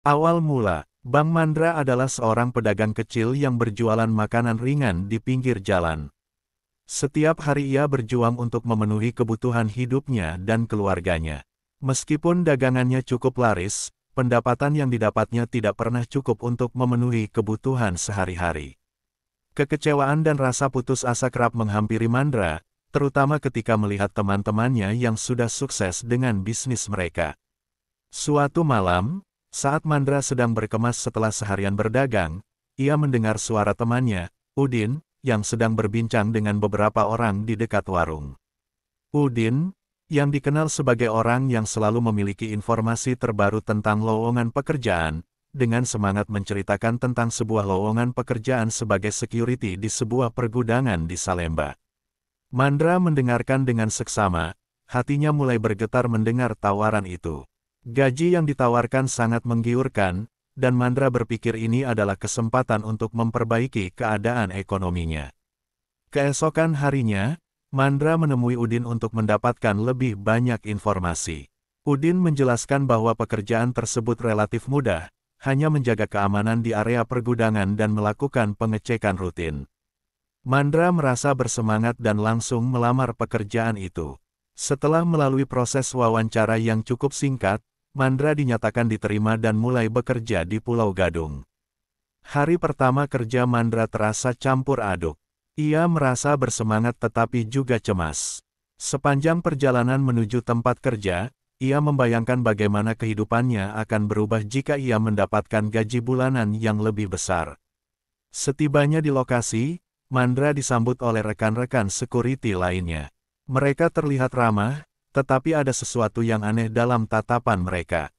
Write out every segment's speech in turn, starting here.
Awal mula, Bang Mandra adalah seorang pedagang kecil yang berjualan makanan ringan di pinggir jalan. Setiap hari ia berjuang untuk memenuhi kebutuhan hidupnya dan keluarganya. Meskipun dagangannya cukup laris, pendapatan yang didapatnya tidak pernah cukup untuk memenuhi kebutuhan sehari-hari. Kekecewaan dan rasa putus asa kerap menghampiri Mandra, terutama ketika melihat teman-temannya yang sudah sukses dengan bisnis mereka. Suatu malam, saat Mandra sedang berkemas setelah seharian berdagang, ia mendengar suara temannya, Udin, yang sedang berbincang dengan beberapa orang di dekat warung. Udin, yang dikenal sebagai orang yang selalu memiliki informasi terbaru tentang lowongan pekerjaan, dengan semangat menceritakan tentang sebuah lowongan pekerjaan sebagai security di sebuah pergudangan di Salemba. Mandra mendengarkan dengan seksama, hatinya mulai bergetar mendengar tawaran itu. Gaji yang ditawarkan sangat menggiurkan, dan Mandra berpikir ini adalah kesempatan untuk memperbaiki keadaan ekonominya. Keesokan harinya, Mandra menemui Udin untuk mendapatkan lebih banyak informasi. Udin menjelaskan bahwa pekerjaan tersebut relatif mudah, hanya menjaga keamanan di area pergudangan dan melakukan pengecekan rutin. Mandra merasa bersemangat dan langsung melamar pekerjaan itu. Setelah melalui proses wawancara yang cukup singkat, Mandra dinyatakan diterima dan mulai bekerja di Pulau Gadung. Hari pertama kerja Mandra terasa campur aduk. Ia merasa bersemangat tetapi juga cemas. Sepanjang perjalanan menuju tempat kerja, ia membayangkan bagaimana kehidupannya akan berubah jika ia mendapatkan gaji bulanan yang lebih besar. Setibanya di lokasi, Mandra disambut oleh rekan-rekan security lainnya. Mereka terlihat ramah, tetapi ada sesuatu yang aneh dalam tatapan mereka.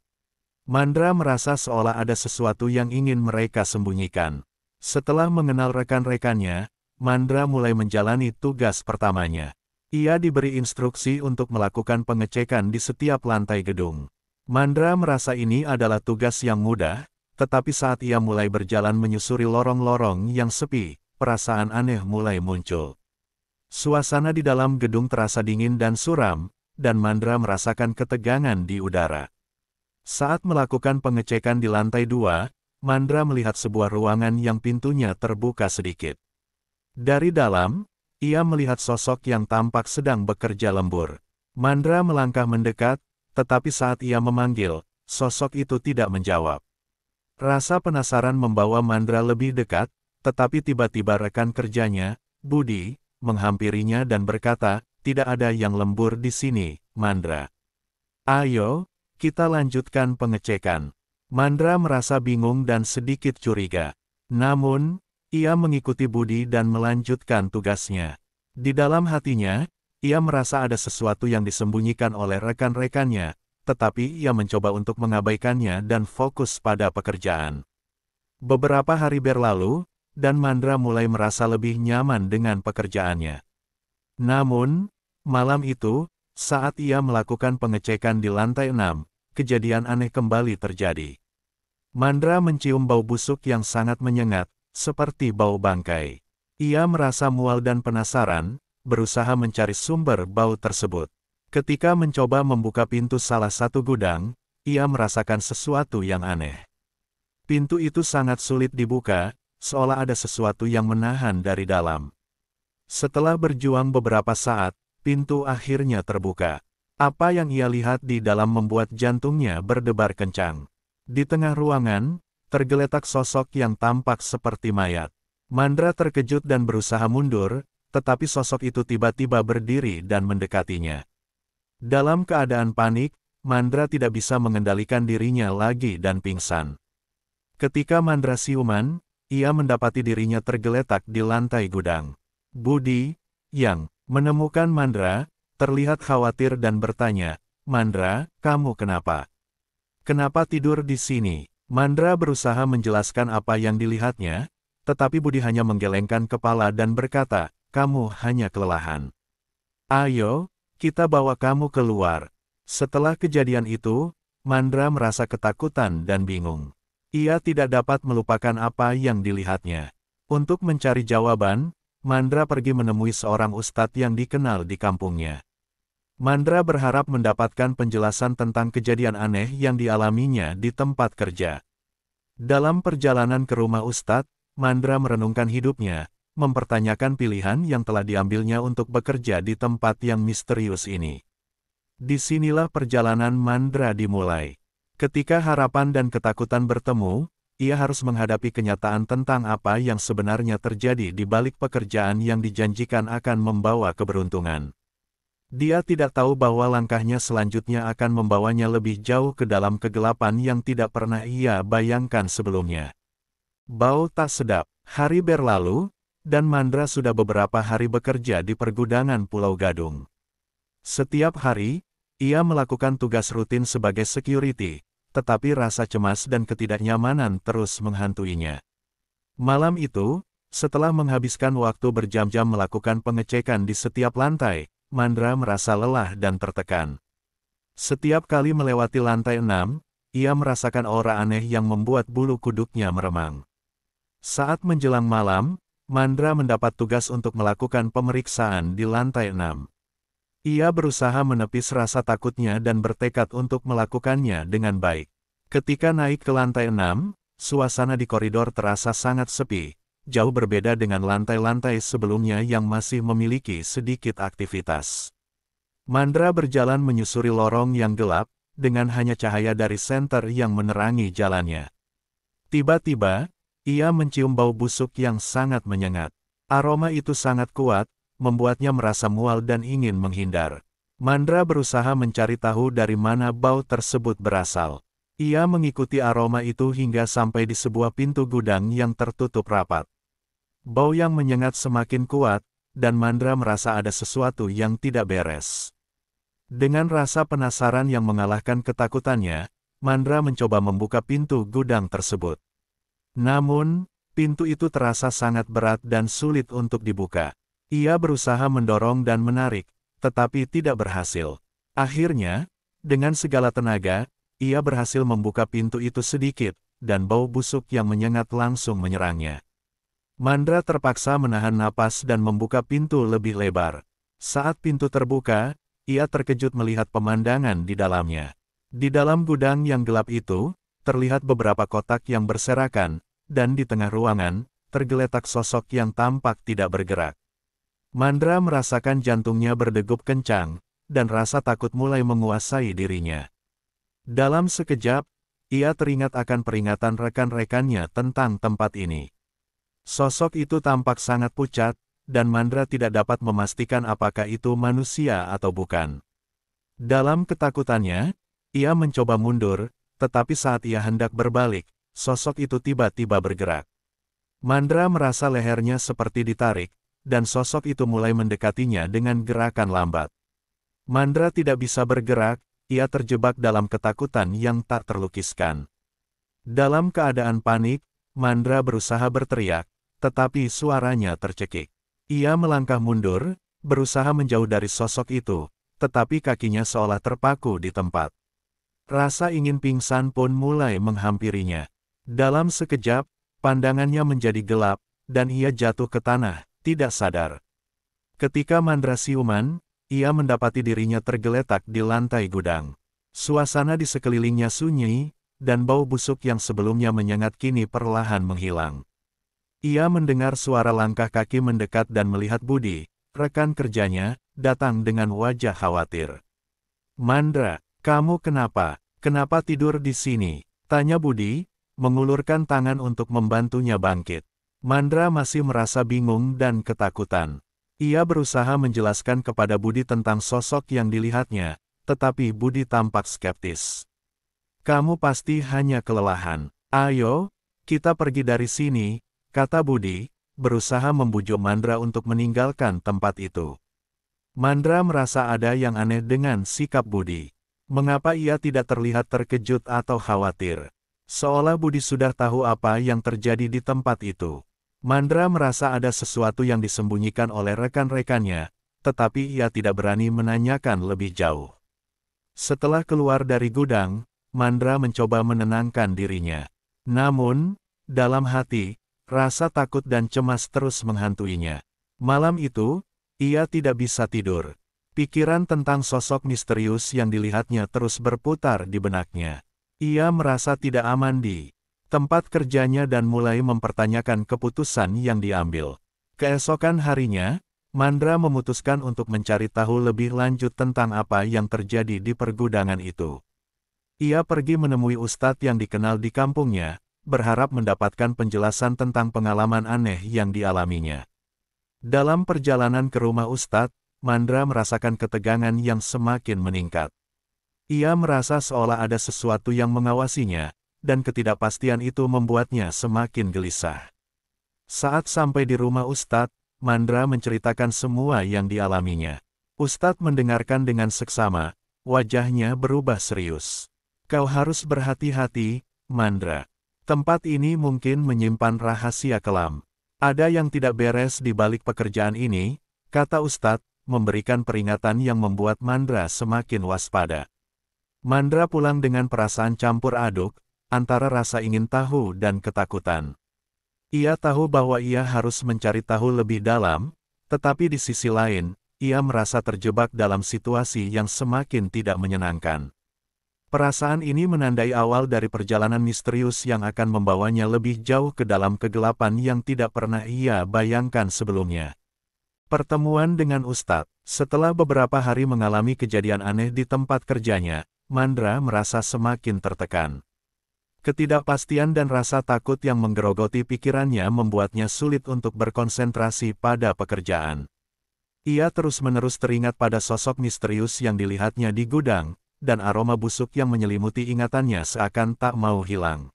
Mandra merasa seolah ada sesuatu yang ingin mereka sembunyikan. Setelah mengenal rekan-rekannya, Mandra mulai menjalani tugas pertamanya. Ia diberi instruksi untuk melakukan pengecekan di setiap lantai gedung. Mandra merasa ini adalah tugas yang mudah, tetapi saat ia mulai berjalan menyusuri lorong-lorong yang sepi, perasaan aneh mulai muncul. Suasana di dalam gedung terasa dingin dan suram, dan Mandra merasakan ketegangan di udara. Saat melakukan pengecekan di lantai 2, Mandra melihat sebuah ruangan yang pintunya terbuka sedikit. Dari dalam, ia melihat sosok yang tampak sedang bekerja lembur. Mandra melangkah mendekat, tetapi saat ia memanggil, sosok itu tidak menjawab. Rasa penasaran membawa Mandra lebih dekat, tetapi tiba-tiba rekan kerjanya, Budi, menghampirinya dan berkata, "Tidak ada yang lembur di sini, Mandra. Ayo, kita lanjutkan pengecekan." Mandra merasa bingung dan sedikit curiga. Namun, ia mengikuti Budi dan melanjutkan tugasnya. Di dalam hatinya, ia merasa ada sesuatu yang disembunyikan oleh rekan-rekannya, tetapi ia mencoba untuk mengabaikannya dan fokus pada pekerjaan. Beberapa hari berlalu, dan Mandra mulai merasa lebih nyaman dengan pekerjaannya. Namun, malam itu, saat ia melakukan pengecekan di lantai 6, kejadian aneh kembali terjadi. Mandra mencium bau busuk yang sangat menyengat, seperti bau bangkai. Ia merasa mual dan penasaran, berusaha mencari sumber bau tersebut. Ketika mencoba membuka pintu salah satu gudang, ia merasakan sesuatu yang aneh. Pintu itu sangat sulit dibuka, seolah ada sesuatu yang menahan dari dalam. Setelah berjuang beberapa saat, pintu akhirnya terbuka. Apa yang ia lihat di dalam membuat jantungnya berdebar kencang. Di tengah ruangan, tergeletak sosok yang tampak seperti mayat. Mandra terkejut dan berusaha mundur, tetapi sosok itu tiba-tiba berdiri dan mendekatinya. Dalam keadaan panik, Mandra tidak bisa mengendalikan dirinya lagi dan pingsan. Ketika Mandra siuman, ia mendapati dirinya tergeletak di lantai gudang. Budi, yang menemukan Mandra, terlihat khawatir dan bertanya, "Mandra, kamu kenapa? Kenapa tidur di sini?" Mandra berusaha menjelaskan apa yang dilihatnya, tetapi Budi hanya menggelengkan kepala dan berkata, "Kamu hanya kelelahan. Ayo, kita bawa kamu keluar." Setelah kejadian itu, Mandra merasa ketakutan dan bingung. Ia tidak dapat melupakan apa yang dilihatnya. Untuk mencari jawaban, Mandra pergi menemui seorang ustadz yang dikenal di kampungnya. Mandra berharap mendapatkan penjelasan tentang kejadian aneh yang dialaminya di tempat kerja. Dalam perjalanan ke rumah Ustadz, Mandra merenungkan hidupnya, mempertanyakan pilihan yang telah diambilnya untuk bekerja di tempat yang misterius ini. Disinilah perjalanan Mandra dimulai. Ketika harapan dan ketakutan bertemu, ia harus menghadapi kenyataan tentang apa yang sebenarnya terjadi di balik pekerjaan yang dijanjikan akan membawa keberuntungan. Dia tidak tahu bahwa langkahnya selanjutnya akan membawanya lebih jauh ke dalam kegelapan yang tidak pernah ia bayangkan sebelumnya. Bau tak sedap. Hari berlalu, dan Mandra sudah beberapa hari bekerja di pergudangan Pulau Gadung. Setiap hari, ia melakukan tugas rutin sebagai security, tetapi rasa cemas dan ketidaknyamanan terus menghantuinya. Malam itu, setelah menghabiskan waktu berjam-jam melakukan pengecekan di setiap lantai, Mandra merasa lelah dan tertekan. Setiap kali melewati lantai 6, ia merasakan aura aneh yang membuat bulu kuduknya meremang. Saat menjelang malam, Mandra mendapat tugas untuk melakukan pemeriksaan di lantai 6. Ia berusaha menepis rasa takutnya dan bertekad untuk melakukannya dengan baik. Ketika naik ke lantai 6, suasana di koridor terasa sangat sepi, jauh berbeda dengan lantai-lantai sebelumnya yang masih memiliki sedikit aktivitas. Mandra berjalan menyusuri lorong yang gelap, dengan hanya cahaya dari senter yang menerangi jalannya. Tiba-tiba, ia mencium bau busuk yang sangat menyengat. Aroma itu sangat kuat, membuatnya merasa mual dan ingin menghindar. Mandra berusaha mencari tahu dari mana bau tersebut berasal. Ia mengikuti aroma itu hingga sampai di sebuah pintu gudang yang tertutup rapat. Bau yang menyengat semakin kuat, dan Mandra merasa ada sesuatu yang tidak beres. Dengan rasa penasaran yang mengalahkan ketakutannya, Mandra mencoba membuka pintu gudang tersebut. Namun, pintu itu terasa sangat berat dan sulit untuk dibuka. Ia berusaha mendorong dan menarik, tetapi tidak berhasil. Akhirnya, dengan segala tenaga, ia berhasil membuka pintu itu sedikit, dan bau busuk yang menyengat langsung menyerangnya. Mandra terpaksa menahan napas dan membuka pintu lebih lebar. Saat pintu terbuka, ia terkejut melihat pemandangan di dalamnya. Di dalam gudang yang gelap itu, terlihat beberapa kotak yang berserakan, dan di tengah ruangan, tergeletak sosok yang tampak tidak bergerak. Mandra merasakan jantungnya berdegup kencang, dan rasa takut mulai menguasai dirinya. Dalam sekejap, ia teringat akan peringatan rekan-rekannya tentang tempat ini. Sosok itu tampak sangat pucat, dan Mandra tidak dapat memastikan apakah itu manusia atau bukan. Dalam ketakutannya, ia mencoba mundur, tetapi saat ia hendak berbalik, sosok itu tiba-tiba bergerak. Mandra merasa lehernya seperti ditarik, dan sosok itu mulai mendekatinya dengan gerakan lambat. Mandra tidak bisa bergerak, ia terjebak dalam ketakutan yang tak terlukiskan. Dalam keadaan panik, Mandra berusaha berteriak, tetapi suaranya tercekik. Ia melangkah mundur, berusaha menjauh dari sosok itu, tetapi kakinya seolah terpaku di tempat. Rasa ingin pingsan pun mulai menghampirinya. Dalam sekejap, pandangannya menjadi gelap, dan ia jatuh ke tanah, tidak sadar. Ketika Mandra siuman, ia mendapati dirinya tergeletak di lantai gudang. Suasana di sekelilingnya sunyi, dan bau busuk yang sebelumnya menyengat kini perlahan menghilang. Ia mendengar suara langkah kaki mendekat dan melihat Budi, rekan kerjanya, datang dengan wajah khawatir. "Mandra, kamu kenapa? Kenapa tidur di sini?" tanya Budi, mengulurkan tangan untuk membantunya bangkit. Mandra masih merasa bingung dan ketakutan. Ia berusaha menjelaskan kepada Budi tentang sosok yang dilihatnya, tetapi Budi tampak skeptis. "Kamu pasti hanya kelelahan. Ayo, kita pergi dari sini," kata Budi, berusaha membujuk Mandra untuk meninggalkan tempat itu. Mandra merasa ada yang aneh dengan sikap Budi. Mengapa ia tidak terlihat terkejut atau khawatir? Seolah Budi sudah tahu apa yang terjadi di tempat itu. Mandra merasa ada sesuatu yang disembunyikan oleh rekan-rekannya, tetapi ia tidak berani menanyakan lebih jauh. Setelah keluar dari gudang, Mandra mencoba menenangkan dirinya. Namun, dalam hati, rasa takut dan cemas terus menghantuinya. Malam itu, ia tidak bisa tidur. Pikiran tentang sosok misterius yang dilihatnya terus berputar di benaknya. Ia merasa tidak aman di tempat kerjanya dan mulai mempertanyakan keputusan yang diambil. Keesokan harinya, Mandra memutuskan untuk mencari tahu lebih lanjut tentang apa yang terjadi di pergudangan itu. Ia pergi menemui ustadz yang dikenal di kampungnya, berharap mendapatkan penjelasan tentang pengalaman aneh yang dialaminya. Dalam perjalanan ke rumah ustadz, Mandra merasakan ketegangan yang semakin meningkat. Ia merasa seolah ada sesuatu yang mengawasinya, dan ketidakpastian itu membuatnya semakin gelisah. Saat sampai di rumah ustadz, Mandra menceritakan semua yang dialaminya. Ustadz mendengarkan dengan seksama, wajahnya berubah serius. Kau harus berhati-hati, Mandra. Tempat ini mungkin menyimpan rahasia kelam. Ada yang tidak beres di balik pekerjaan ini, kata ustadz, memberikan peringatan yang membuat Mandra semakin waspada. Mandra pulang dengan perasaan campur aduk, antara rasa ingin tahu dan ketakutan. Ia tahu bahwa ia harus mencari tahu lebih dalam, tetapi di sisi lain, ia merasa terjebak dalam situasi yang semakin tidak menyenangkan. Perasaan ini menandai awal dari perjalanan misterius yang akan membawanya lebih jauh ke dalam kegelapan yang tidak pernah ia bayangkan sebelumnya. Pertemuan dengan ustadz. Setelah beberapa hari mengalami kejadian aneh di tempat kerjanya, Mandra merasa semakin tertekan. Ketidakpastian dan rasa takut yang menggerogoti pikirannya membuatnya sulit untuk berkonsentrasi pada pekerjaan. Ia terus-menerus teringat pada sosok misterius yang dilihatnya di gudang, dan aroma busuk yang menyelimuti ingatannya seakan tak mau hilang.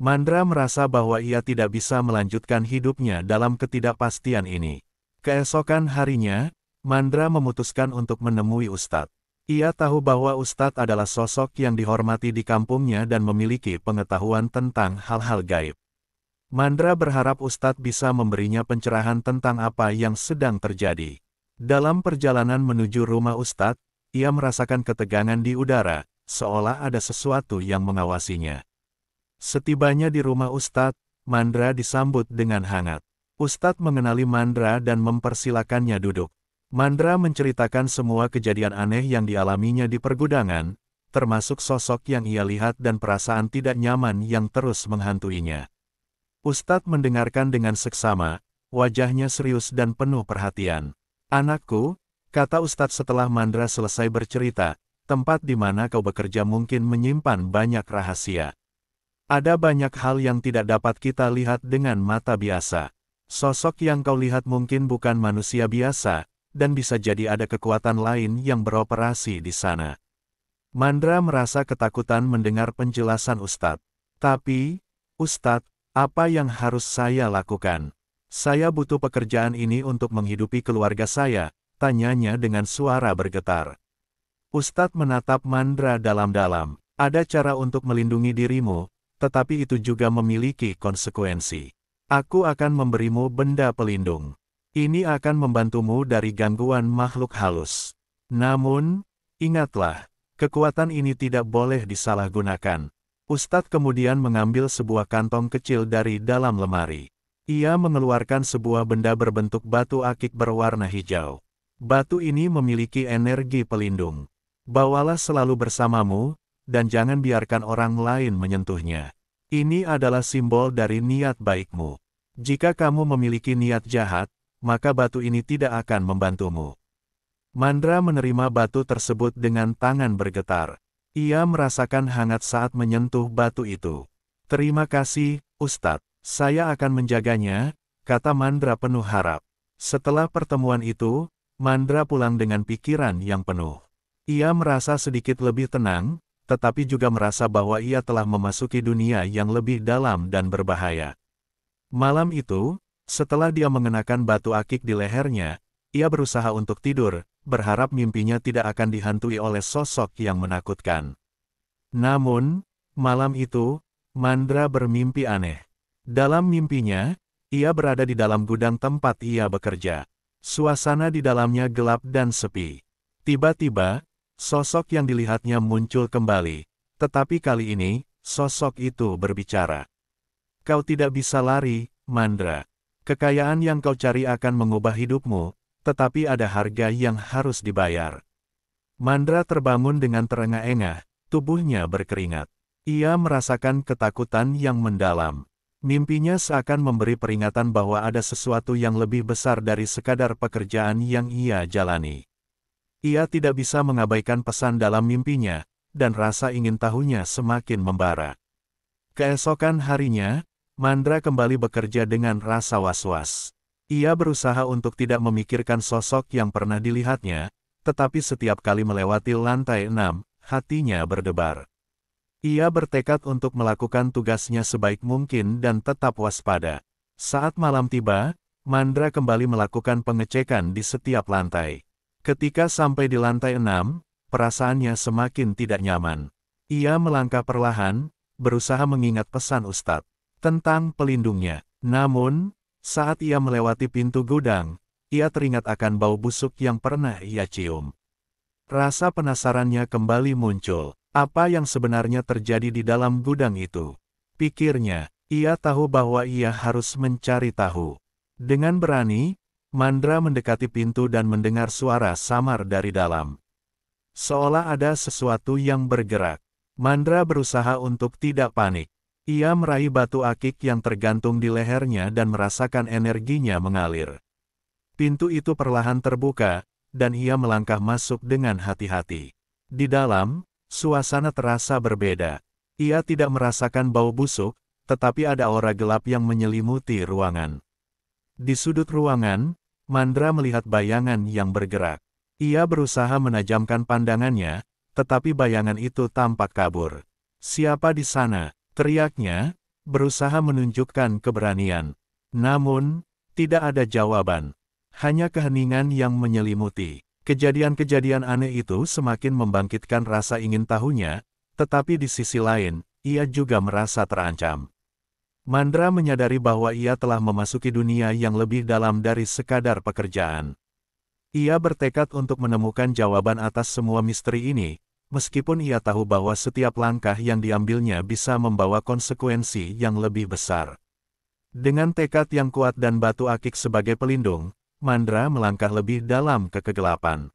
Mandra merasa bahwa ia tidak bisa melanjutkan hidupnya dalam ketidakpastian ini. Keesokan harinya, Mandra memutuskan untuk menemui ustadz. Ia tahu bahwa ustadz adalah sosok yang dihormati di kampungnya dan memiliki pengetahuan tentang hal-hal gaib. Mandra berharap ustadz bisa memberinya pencerahan tentang apa yang sedang terjadi. Dalam perjalanan menuju rumah ustadz, ia merasakan ketegangan di udara, seolah ada sesuatu yang mengawasinya. Setibanya di rumah ustadz, Mandra disambut dengan hangat. Ustadz mengenali Mandra dan mempersilakannya duduk. Mandra menceritakan semua kejadian aneh yang dialaminya di pergudangan, termasuk sosok yang ia lihat dan perasaan tidak nyaman yang terus menghantuinya. Ustadz mendengarkan dengan seksama, wajahnya serius dan penuh perhatian. Anakku, kata ustadz setelah Mandra selesai bercerita, tempat di mana kau bekerja mungkin menyimpan banyak rahasia. Ada banyak hal yang tidak dapat kita lihat dengan mata biasa. Sosok yang kau lihat mungkin bukan manusia biasa, dan bisa jadi ada kekuatan lain yang beroperasi di sana. Mandra merasa ketakutan mendengar penjelasan ustadz. Tapi, ustadz, apa yang harus saya lakukan? Saya butuh pekerjaan ini untuk menghidupi keluarga saya, tanyanya dengan suara bergetar. Ustadz menatap Mandra dalam-dalam. Ada cara untuk melindungi dirimu, tetapi itu juga memiliki konsekuensi. Aku akan memberimu benda pelindung. Ini akan membantumu dari gangguan makhluk halus. Namun, ingatlah, kekuatan ini tidak boleh disalahgunakan. Ustadz kemudian mengambil sebuah kantong kecil dari dalam lemari. Ia mengeluarkan sebuah benda berbentuk batu akik berwarna hijau. Batu ini memiliki energi pelindung. Bawalah selalu bersamamu, dan jangan biarkan orang lain menyentuhnya. Ini adalah simbol dari niat baikmu. Jika kamu memiliki niat jahat, maka batu ini tidak akan membantumu. Mandra menerima batu tersebut dengan tangan bergetar. Ia merasakan hangat saat menyentuh batu itu. Terima kasih, Ustadz. Saya akan menjaganya, kata Mandra penuh harap. Setelah pertemuan itu, Mandra pulang dengan pikiran yang penuh. Ia merasa sedikit lebih tenang, tetapi juga merasa bahwa ia telah memasuki dunia yang lebih dalam dan berbahaya. Malam itu, setelah dia mengenakan batu akik di lehernya, ia berusaha untuk tidur, berharap mimpinya tidak akan dihantui oleh sosok yang menakutkan. Namun, malam itu, Mandra bermimpi aneh. Dalam mimpinya, ia berada di dalam gudang tempat ia bekerja. Suasana di dalamnya gelap dan sepi. Tiba-tiba, sosok yang dilihatnya muncul kembali, tetapi kali ini, sosok itu berbicara. Kau tidak bisa lari, Mandra. Kekayaan yang kau cari akan mengubah hidupmu, tetapi ada harga yang harus dibayar. Mandra terbangun dengan terengah-engah, tubuhnya berkeringat. Ia merasakan ketakutan yang mendalam. Mimpinya seakan memberi peringatan bahwa ada sesuatu yang lebih besar dari sekadar pekerjaan yang ia jalani. Ia tidak bisa mengabaikan pesan dalam mimpinya, dan rasa ingin tahunya semakin membara. Keesokan harinya, Mandra kembali bekerja dengan rasa was-was. Ia berusaha untuk tidak memikirkan sosok yang pernah dilihatnya, tetapi setiap kali melewati lantai 6, hatinya berdebar. Ia bertekad untuk melakukan tugasnya sebaik mungkin dan tetap waspada. Saat malam tiba, Mandra kembali melakukan pengecekan di setiap lantai. Ketika sampai di lantai 6, perasaannya semakin tidak nyaman. Ia melangkah perlahan, berusaha mengingat pesan Ustadz tentang pelindungnya. Namun, saat ia melewati pintu gudang, ia teringat akan bau busuk yang pernah ia cium. Rasa penasarannya kembali muncul. Apa yang sebenarnya terjadi di dalam gudang itu? Pikirnya, ia tahu bahwa ia harus mencari tahu. Dengan berani, Mandra mendekati pintu dan mendengar suara samar dari dalam. Seolah ada sesuatu yang bergerak. Mandra berusaha untuk tidak panik. Ia meraih batu akik yang tergantung di lehernya dan merasakan energinya mengalir. Pintu itu perlahan terbuka, dan ia melangkah masuk dengan hati-hati. Di dalam, suasana terasa berbeda. Ia tidak merasakan bau busuk, tetapi ada aura gelap yang menyelimuti ruangan. Di sudut ruangan, Mandra melihat bayangan yang bergerak. Ia berusaha menajamkan pandangannya, tetapi bayangan itu tampak kabur. "Siapa di sana?" teriaknya, berusaha menunjukkan keberanian. Namun, tidak ada jawaban. Hanya keheningan yang menyelimuti. Kejadian-kejadian aneh itu semakin membangkitkan rasa ingin tahunya, tetapi di sisi lain, ia juga merasa terancam. Mandra menyadari bahwa ia telah memasuki dunia yang lebih dalam dari sekadar pekerjaan. Ia bertekad untuk menemukan jawaban atas semua misteri ini, meskipun ia tahu bahwa setiap langkah yang diambilnya bisa membawa konsekuensi yang lebih besar. Dengan tekad yang kuat dan batu akik sebagai pelindung, Mandra melangkah lebih dalam ke kegelapan.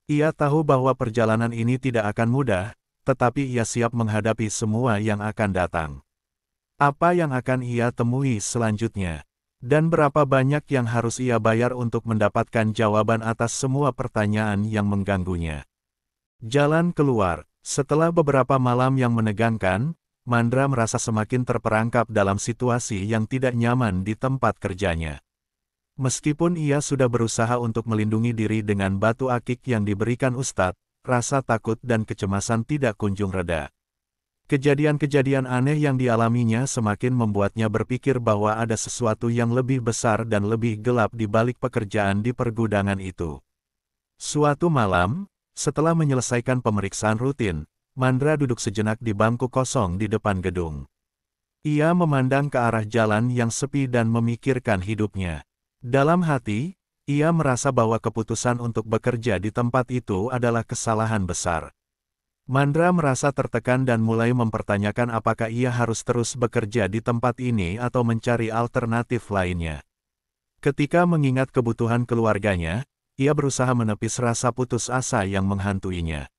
Ia tahu bahwa perjalanan ini tidak akan mudah, tetapi ia siap menghadapi semua yang akan datang. Apa yang akan ia temui selanjutnya? Dan berapa banyak yang harus ia bayar untuk mendapatkan jawaban atas semua pertanyaan yang mengganggunya? Jalan keluar. Setelah beberapa malam yang menegangkan, Mandra merasa semakin terperangkap dalam situasi yang tidak nyaman di tempat kerjanya. Meskipun ia sudah berusaha untuk melindungi diri dengan batu akik yang diberikan Ustadz, rasa takut dan kecemasan tidak kunjung reda. Kejadian-kejadian aneh yang dialaminya semakin membuatnya berpikir bahwa ada sesuatu yang lebih besar dan lebih gelap di balik pekerjaan di pergudangan itu. Suatu malam, setelah menyelesaikan pemeriksaan rutin, Mandra duduk sejenak di bangku kosong di depan gedung. Ia memandang ke arah jalan yang sepi dan memikirkan hidupnya. Dalam hati, ia merasa bahwa keputusan untuk bekerja di tempat itu adalah kesalahan besar. Mandra merasa tertekan dan mulai mempertanyakan apakah ia harus terus bekerja di tempat ini atau mencari alternatif lainnya. Ketika mengingat kebutuhan keluarganya, ia berusaha menepis rasa putus asa yang menghantuinya.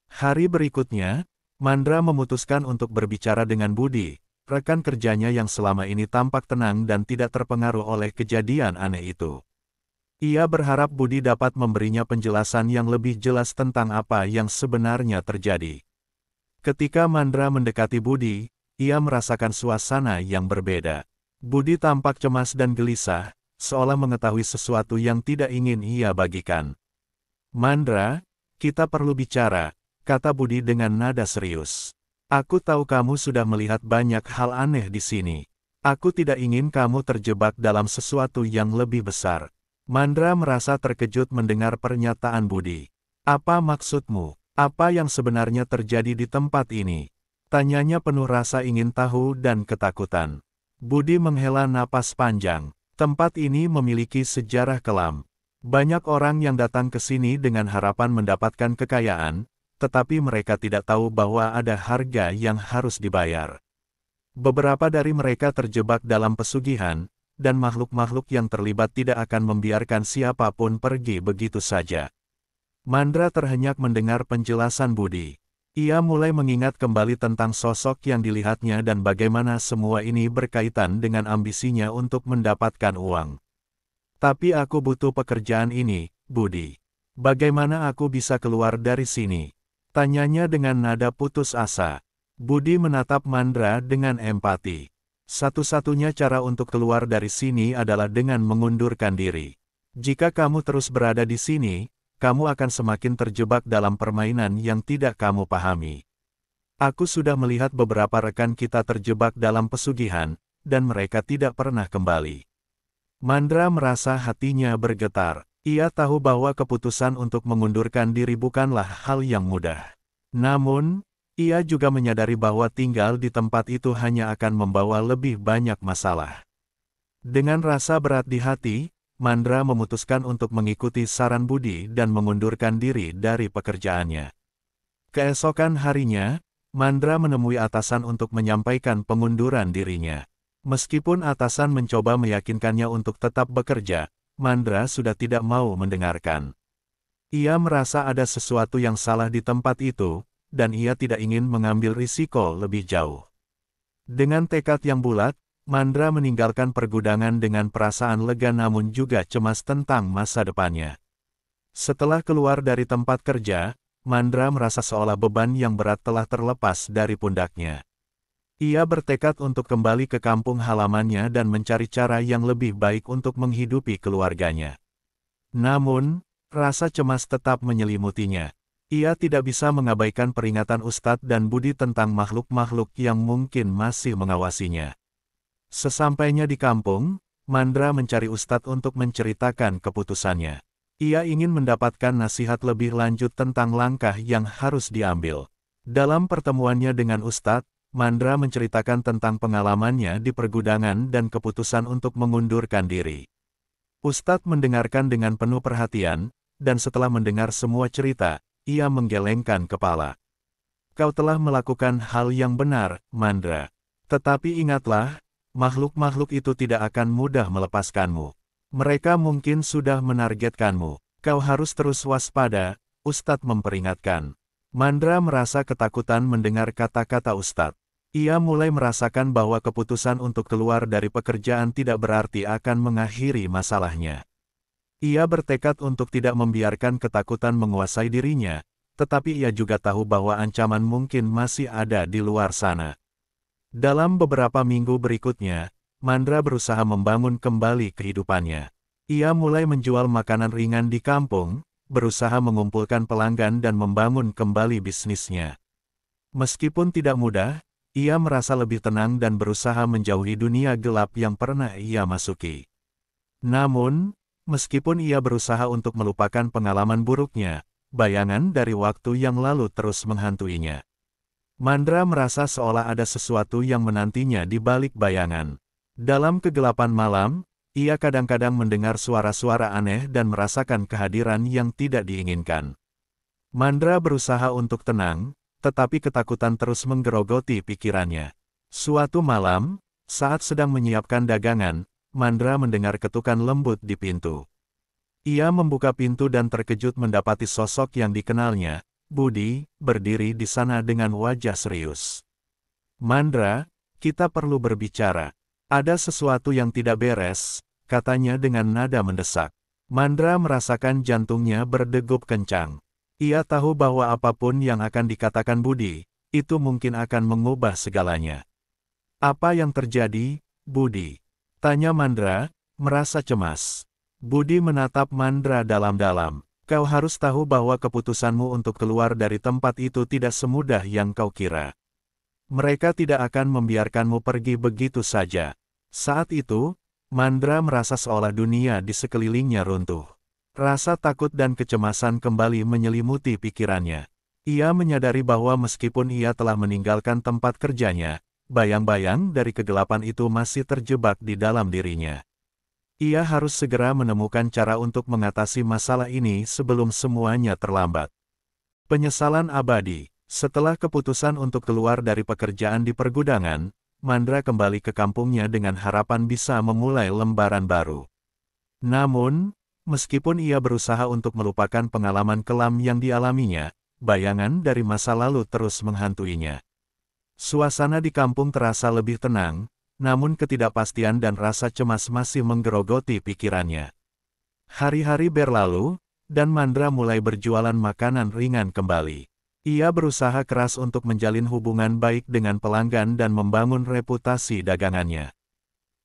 Hari berikutnya, Mandra memutuskan untuk berbicara dengan Budi, rekan kerjanya yang selama ini tampak tenang dan tidak terpengaruh oleh kejadian aneh itu. Ia berharap Budi dapat memberinya penjelasan yang lebih jelas tentang apa yang sebenarnya terjadi. Ketika Mandra mendekati Budi, ia merasakan suasana yang berbeda. Budi tampak cemas dan gelisah, seolah mengetahui sesuatu yang tidak ingin ia bagikan. "Mandra, kita perlu bicara," kata Budi dengan nada serius. "Aku tahu kamu sudah melihat banyak hal aneh di sini. Aku tidak ingin kamu terjebak dalam sesuatu yang lebih besar." Mandra merasa terkejut mendengar pernyataan Budi. "Apa maksudmu? Apa yang sebenarnya terjadi di tempat ini?" Tanyanya penuh rasa ingin tahu dan ketakutan. Budi menghela napas panjang. "Tempat ini memiliki sejarah kelam. Banyak orang yang datang ke sini dengan harapan mendapatkan kekayaan, tetapi mereka tidak tahu bahwa ada harga yang harus dibayar. Beberapa dari mereka terjebak dalam pesugihan, dan makhluk-makhluk yang terlibat tidak akan membiarkan siapapun pergi begitu saja." Mandra terhenyak mendengar penjelasan Budi. Ia mulai mengingat kembali tentang sosok yang dilihatnya dan bagaimana semua ini berkaitan dengan ambisinya untuk mendapatkan uang. Tapi aku butuh pekerjaan ini, Budi. Bagaimana aku bisa keluar dari sini? Tanyanya dengan nada putus asa. Budi menatap Mandra dengan empati. Satu-satunya cara untuk keluar dari sini adalah dengan mengundurkan diri. Jika kamu terus berada di sini, kamu akan semakin terjebak dalam permainan yang tidak kamu pahami. Aku sudah melihat beberapa rekan kita terjebak dalam pesugihan, dan mereka tidak pernah kembali. Mandra merasa hatinya bergetar. Ia tahu bahwa keputusan untuk mengundurkan diri bukanlah hal yang mudah. Namun, ia juga menyadari bahwa tinggal di tempat itu hanya akan membawa lebih banyak masalah. Dengan rasa berat di hati, Mandra memutuskan untuk mengikuti saran Budi dan mengundurkan diri dari pekerjaannya. Keesokan harinya, Mandra menemui atasan untuk menyampaikan pengunduran dirinya. Meskipun atasan mencoba meyakinkannya untuk tetap bekerja, Mandra sudah tidak mau mendengarkan. Ia merasa ada sesuatu yang salah di tempat itu, dan ia tidak ingin mengambil risiko lebih jauh. Dengan tekad yang bulat, Mandra meninggalkan pergudangan dengan perasaan lega namun juga cemas tentang masa depannya. Setelah keluar dari tempat kerja, Mandra merasa seolah beban yang berat telah terlepas dari pundaknya. Ia bertekad untuk kembali ke kampung halamannya dan mencari cara yang lebih baik untuk menghidupi keluarganya. Namun, rasa cemas tetap menyelimutinya. Ia tidak bisa mengabaikan peringatan Ustadz dan Budi tentang makhluk-makhluk yang mungkin masih mengawasinya. Sesampainya di kampung, Mandra mencari Ustadz untuk menceritakan keputusannya. Ia ingin mendapatkan nasihat lebih lanjut tentang langkah yang harus diambil. Dalam pertemuannya dengan Ustadz, Mandra menceritakan tentang pengalamannya di pergudangan dan keputusan untuk mengundurkan diri. Ustadz mendengarkan dengan penuh perhatian, dan setelah mendengar semua cerita, ia menggelengkan kepala. Kau telah melakukan hal yang benar, Mandra. Tetapi ingatlah, makhluk-makhluk itu tidak akan mudah melepaskanmu. Mereka mungkin sudah menargetkanmu. Kau harus terus waspada, Ustadz memperingatkan. Mandra merasa ketakutan mendengar kata-kata Ustadz. Ia mulai merasakan bahwa keputusan untuk keluar dari pekerjaan tidak berarti akan mengakhiri masalahnya. Ia bertekad untuk tidak membiarkan ketakutan menguasai dirinya, tetapi ia juga tahu bahwa ancaman mungkin masih ada di luar sana. Dalam beberapa minggu berikutnya, Mandra berusaha membangun kembali kehidupannya. Ia mulai menjual makanan ringan di kampung, berusaha mengumpulkan pelanggan dan membangun kembali bisnisnya. Meskipun tidak mudah, ia merasa lebih tenang dan berusaha menjauhi dunia gelap yang pernah ia masuki. Namun, meskipun ia berusaha untuk melupakan pengalaman buruknya, bayangan dari waktu yang lalu terus menghantuinya. Mandra merasa seolah ada sesuatu yang menantinya di balik bayangan. Dalam kegelapan malam, ia kadang-kadang mendengar suara-suara aneh dan merasakan kehadiran yang tidak diinginkan. Mandra berusaha untuk tenang, tetapi ketakutan terus menggerogoti pikirannya. Suatu malam, saat sedang menyiapkan dagangan, Mandra mendengar ketukan lembut di pintu. Ia membuka pintu dan terkejut mendapati sosok yang dikenalnya, Budi, berdiri di sana dengan wajah serius. Mandra, kita perlu berbicara. Ada sesuatu yang tidak beres, katanya dengan nada mendesak. Mandra merasakan jantungnya berdegup kencang. Ia tahu bahwa apapun yang akan dikatakan Budi, itu mungkin akan mengubah segalanya. Apa yang terjadi, Budi? Tanya Mandra, merasa cemas. Budi menatap Mandra dalam-dalam. Kau harus tahu bahwa keputusanmu untuk keluar dari tempat itu tidak semudah yang kau kira. Mereka tidak akan membiarkanmu pergi begitu saja. Saat itu, Mandra merasa seolah dunia di sekelilingnya runtuh. Rasa takut dan kecemasan kembali menyelimuti pikirannya. Ia menyadari bahwa meskipun ia telah meninggalkan tempat kerjanya, bayang-bayang dari kegelapan itu masih terjebak di dalam dirinya. Ia harus segera menemukan cara untuk mengatasi masalah ini sebelum semuanya terlambat. Penyesalan abadi. Setelah keputusan untuk keluar dari pekerjaan di pergudangan, Mandra kembali ke kampungnya dengan harapan bisa memulai lembaran baru. Namun, meskipun ia berusaha untuk melupakan pengalaman kelam yang dialaminya, bayangan dari masa lalu terus menghantuinya. Suasana di kampung terasa lebih tenang, namun ketidakpastian dan rasa cemas masih menggerogoti pikirannya. Hari-hari berlalu, dan Mandra mulai berjualan makanan ringan kembali. Ia berusaha keras untuk menjalin hubungan baik dengan pelanggan dan membangun reputasi dagangannya.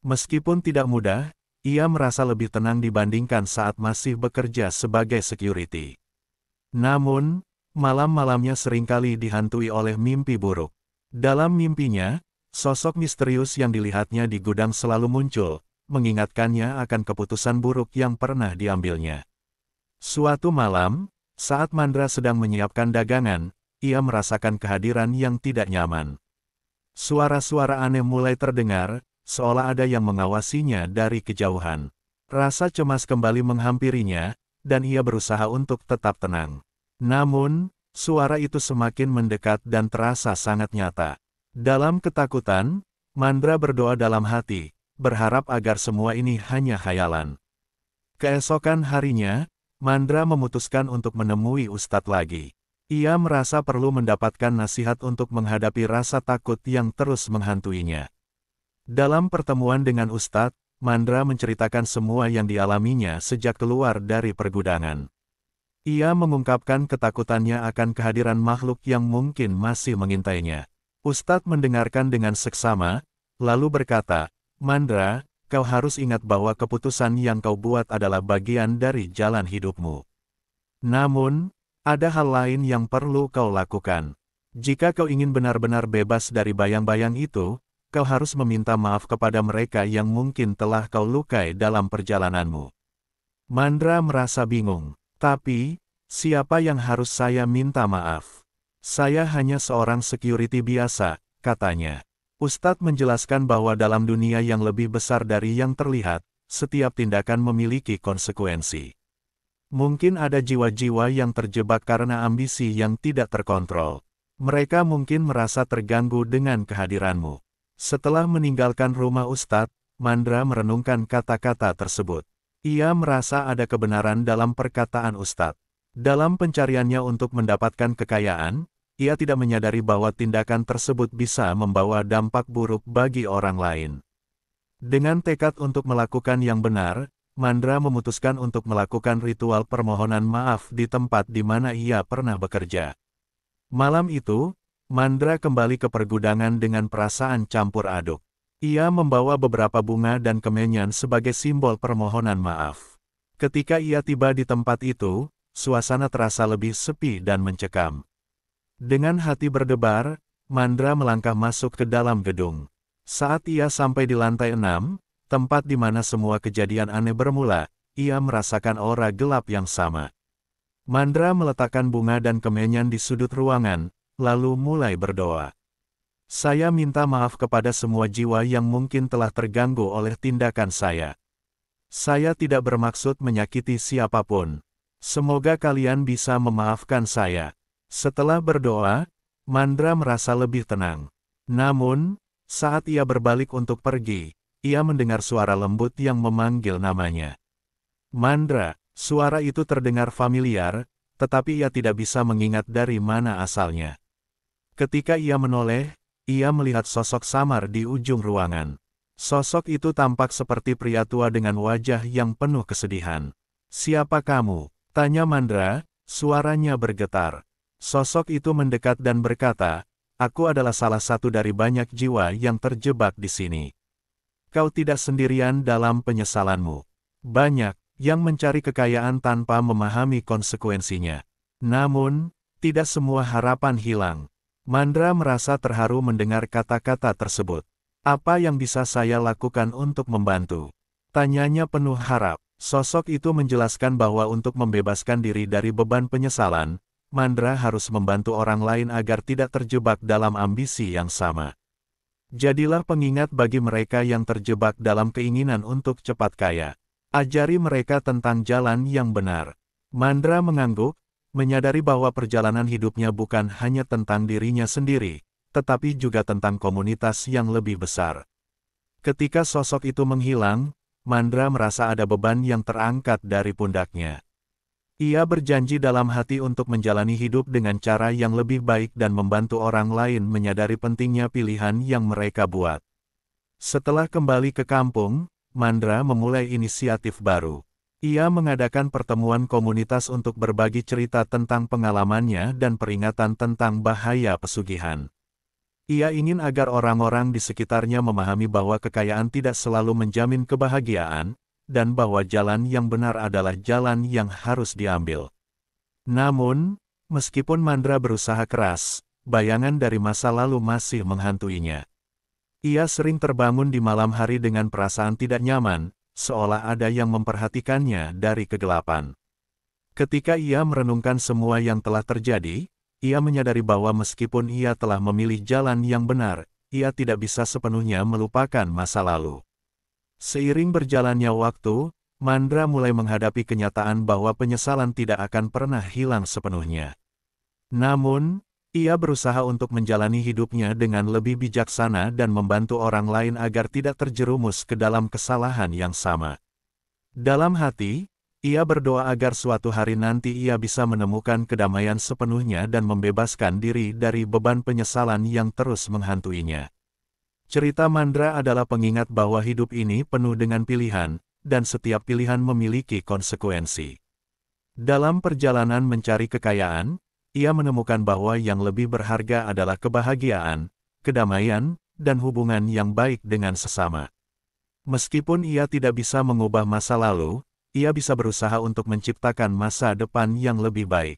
Meskipun tidak mudah, ia merasa lebih tenang dibandingkan saat masih bekerja sebagai security. Namun, malam-malamnya seringkali dihantui oleh mimpi buruk. Dalam mimpinya, sosok misterius yang dilihatnya di gudang selalu muncul, mengingatkannya akan keputusan buruk yang pernah diambilnya. Suatu malam, saat Mandra sedang menyiapkan dagangan, ia merasakan kehadiran yang tidak nyaman. Suara-suara aneh mulai terdengar, seolah ada yang mengawasinya dari kejauhan. Rasa cemas kembali menghampirinya, dan ia berusaha untuk tetap tenang. Namun, suara itu semakin mendekat dan terasa sangat nyata. Dalam ketakutan, Mandra berdoa dalam hati, berharap agar semua ini hanya khayalan. Keesokan harinya, Mandra memutuskan untuk menemui Ustadz lagi. Ia merasa perlu mendapatkan nasihat untuk menghadapi rasa takut yang terus menghantuinya. Dalam pertemuan dengan Ustadz, Mandra menceritakan semua yang dialaminya sejak keluar dari pergudangan. Ia mengungkapkan ketakutannya akan kehadiran makhluk yang mungkin masih mengintainya. Ustadz mendengarkan dengan seksama, lalu berkata, "Mandra, kau harus ingat bahwa keputusan yang kau buat adalah bagian dari jalan hidupmu. Namun, ada hal lain yang perlu kau lakukan. Jika kau ingin benar-benar bebas dari bayang-bayang itu, kau harus meminta maaf kepada mereka yang mungkin telah kau lukai dalam perjalananmu." Mandra merasa bingung. Tapi, siapa yang harus saya minta maaf? Saya hanya seorang security biasa, katanya. Ustadz menjelaskan bahwa dalam dunia yang lebih besar dari yang terlihat, setiap tindakan memiliki konsekuensi. Mungkin ada jiwa-jiwa yang terjebak karena ambisi yang tidak terkontrol. Mereka mungkin merasa terganggu dengan kehadiranmu. Setelah meninggalkan rumah Ustadz, Mandra merenungkan kata-kata tersebut. Ia merasa ada kebenaran dalam perkataan Ustadz. Dalam pencariannya untuk mendapatkan kekayaan, ia tidak menyadari bahwa tindakan tersebut bisa membawa dampak buruk bagi orang lain. Dengan tekad untuk melakukan yang benar, Mandra memutuskan untuk melakukan ritual permohonan maaf di tempat di mana ia pernah bekerja. Malam itu, Mandra kembali ke pergudangan dengan perasaan campur aduk. Ia membawa beberapa bunga dan kemenyan sebagai simbol permohonan maaf. Ketika ia tiba di tempat itu, suasana terasa lebih sepi dan mencekam. Dengan hati berdebar, Mandra melangkah masuk ke dalam gedung. Saat ia sampai di lantai 6, tempat di mana semua kejadian aneh bermula, ia merasakan aura gelap yang sama. Mandra meletakkan bunga dan kemenyan di sudut ruangan, lalu mulai berdoa. "Saya minta maaf kepada semua jiwa yang mungkin telah terganggu oleh tindakan saya. Saya tidak bermaksud menyakiti siapapun. Semoga kalian bisa memaafkan saya." Setelah berdoa, Mandra merasa lebih tenang. Namun, saat ia berbalik untuk pergi, ia mendengar suara lembut yang memanggil namanya. "Mandra." Suara itu terdengar familiar, tetapi ia tidak bisa mengingat dari mana asalnya. Ketika ia menoleh, ia melihat sosok samar di ujung ruangan. Sosok itu tampak seperti pria tua dengan wajah yang penuh kesedihan. "Siapa kamu?" tanya Mandra, suaranya bergetar. Sosok itu mendekat dan berkata, "Aku adalah salah satu dari banyak jiwa yang terjebak di sini. Kau tidak sendirian dalam penyesalanmu. Banyak yang mencari kekayaan tanpa memahami konsekuensinya. Namun, tidak semua harapan hilang." Mandra merasa terharu mendengar kata-kata tersebut. "Apa yang bisa saya lakukan untuk membantu?" tanyanya penuh harap. Sosok itu menjelaskan bahwa untuk membebaskan diri dari beban penyesalan, Mandra harus membantu orang lain agar tidak terjebak dalam ambisi yang sama. Jadilah pengingat bagi mereka yang terjebak dalam keinginan untuk cepat kaya. Ajari mereka tentang jalan yang benar. Mandra mengangguk, menyadari bahwa perjalanan hidupnya bukan hanya tentang dirinya sendiri, tetapi juga tentang komunitas yang lebih besar. Ketika sosok itu menghilang, Mandra merasa ada beban yang terangkat dari pundaknya. Ia berjanji dalam hati untuk menjalani hidup dengan cara yang lebih baik dan membantu orang lain menyadari pentingnya pilihan yang mereka buat. Setelah kembali ke kampung, Mandra memulai inisiatif baru. Ia mengadakan pertemuan komunitas untuk berbagi cerita tentang pengalamannya dan peringatan tentang bahaya pesugihan. Ia ingin agar orang-orang di sekitarnya memahami bahwa kekayaan tidak selalu menjamin kebahagiaan, dan bahwa jalan yang benar adalah jalan yang harus diambil. Namun, meskipun Mandra berusaha keras, bayangan dari masa lalu masih menghantuinya. Ia sering terbangun di malam hari dengan perasaan tidak nyaman, seolah ada yang memperhatikannya dari kegelapan. Ketika ia merenungkan semua yang telah terjadi, ia menyadari bahwa meskipun ia telah memilih jalan yang benar, ia tidak bisa sepenuhnya melupakan masa lalu. Seiring berjalannya waktu, Mandra mulai menghadapi kenyataan bahwa penyesalan tidak akan pernah hilang sepenuhnya. Namun, ia berusaha untuk menjalani hidupnya dengan lebih bijaksana dan membantu orang lain agar tidak terjerumus ke dalam kesalahan yang sama. Dalam hati, ia berdoa agar suatu hari nanti ia bisa menemukan kedamaian sepenuhnya dan membebaskan diri dari beban penyesalan yang terus menghantuinya. Cerita Mandra adalah pengingat bahwa hidup ini penuh dengan pilihan, dan setiap pilihan memiliki konsekuensi. Dalam perjalanan mencari kekayaan, ia menemukan bahwa yang lebih berharga adalah kebahagiaan, kedamaian, dan hubungan yang baik dengan sesama. Meskipun ia tidak bisa mengubah masa lalu, ia bisa berusaha untuk menciptakan masa depan yang lebih baik.